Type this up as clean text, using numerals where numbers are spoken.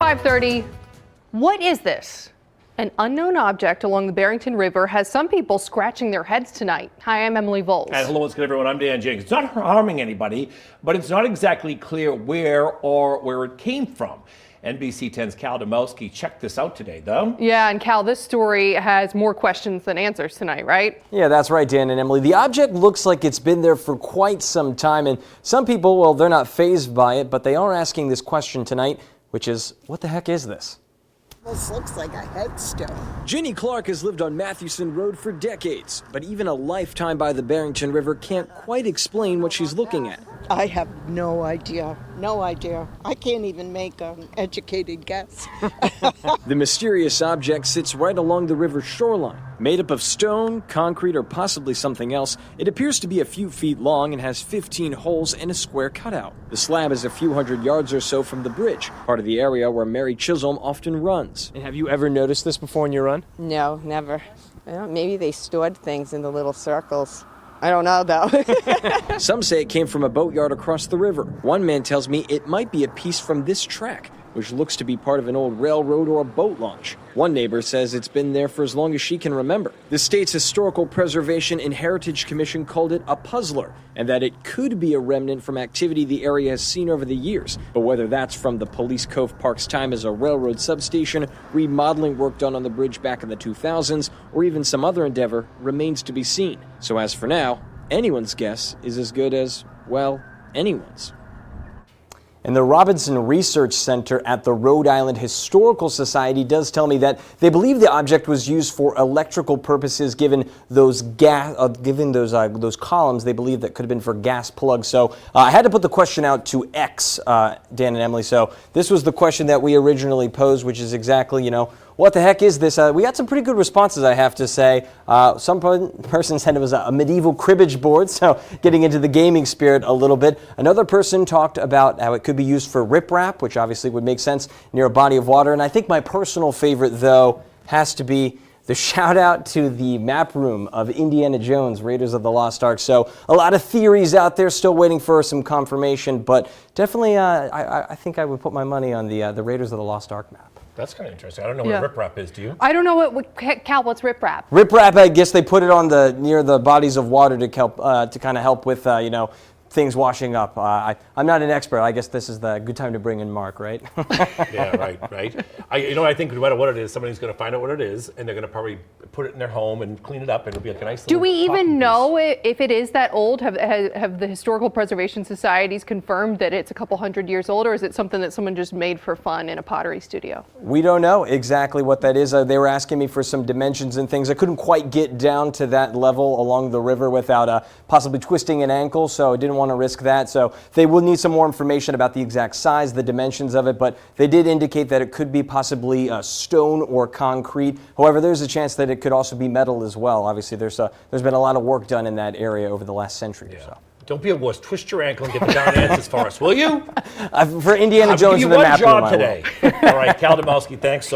5:30. What is this? An unknown object along the Barrington River has some people scratching their heads tonight. Hi, I'm Emily Voles. And hello, what's good, everyone? I'm Dan Jenkins. It's not harming anybody, but it's not exactly clear where it came from. NBC 10's Cal Demowski checked this out today, though. Yeah, and Cal, this story has more questions than answers tonight, right? Yeah, that's right, Dan and Emily. The object looks like it's been there for quite some time, and some people, well, they're not fazed by it, but they are asking this question tonight, which is, what the heck is this? This looks like a headstone. Ginny Clark has lived on Mathewson Road for decades, but even a lifetime by the Barrington River can't quite explain what she's looking at. I have no idea. No idea. I can't even make an educated guess. The mysterious object sits right along the river's shoreline. Made up of stone, concrete, or possibly something else, it appears to be a few feet long and has 15 holes and a square cutout. The slab is a few hundred yards or so from the bridge, part of the area where Mary Chisholm often runs. And have you ever noticed this before in your run? No, never. Well, maybe they stored things in the little circles. I don't know, though. Some say it came from a boatyard across the river. One man tells me it might be a piece from this track, which looks to be part of an old railroad or a boat launch. One neighbor says it's been there for as long as she can remember. The state's Historical Preservation and Heritage Commission called it a puzzler, and that it could be a remnant from activity the area has seen over the years. But whether that's from the Police Cove Park's time as a railroad substation, remodeling work done on the bridge back in the 2000s, or even some other endeavor remains to be seen. So as for now, anyone's guess is as good as, well, anyone's. And the Robinson Research Center at the Rhode Island Historical Society does tell me that they believe the object was used for electrical purposes, given those those columns. They believe that could have been for gas plugs. So I had to put the question out to X, Dan and Emily. So this was the question that we originally posed, which is exactly, what the heck is this? We got some pretty good responses, I have to say. Some person said it was a medieval cribbage board, so getting into the gaming spirit a little bit. Another person talked about how it could be used for riprap, which obviously would make sense near a body of water. And I think my personal favorite, though, has to be the shout out to the map room of Indiana Jones, Raiders of the Lost Ark. So a lot of theories out there, still waiting for some confirmation, but definitely I think I would put my money on the Raiders of the Lost Ark map. That's kind of interesting. I don't know what riprap is, do you? I don't know Cal, what's riprap? Riprap, I guess they put it on near the bodies of water to kind of help with, things washing up. I'm not an expert. I guess this is the good time to bring in Mark, right? Yeah, right. I think no matter what it is, somebody's going to find out what it is, and they're going to probably put it in their home and clean it up, and it'll be like a nice little. Do we even know if it is that old? Have the Historical Preservation Societies confirmed that it's a couple hundred years old, or is it something that someone just made for fun in a pottery studio? We don't know exactly what that is. They were asking me for some dimensions and things. I couldn't quite get down to that level along the river without possibly twisting an ankle, so I didn't want to risk that. So they will need some more information about the exact size, the dimensions of it, but they did indicate that it could be possibly stone or concrete. However, there's a chance that it could also be metal as well. Obviously, there's been a lot of work done in that area over the last century or so. Don't be a wuss. Twist your ankle and get the down answers for us, will you? For Indiana Jones in the map room, today. All right, Cal Demowski, thanks so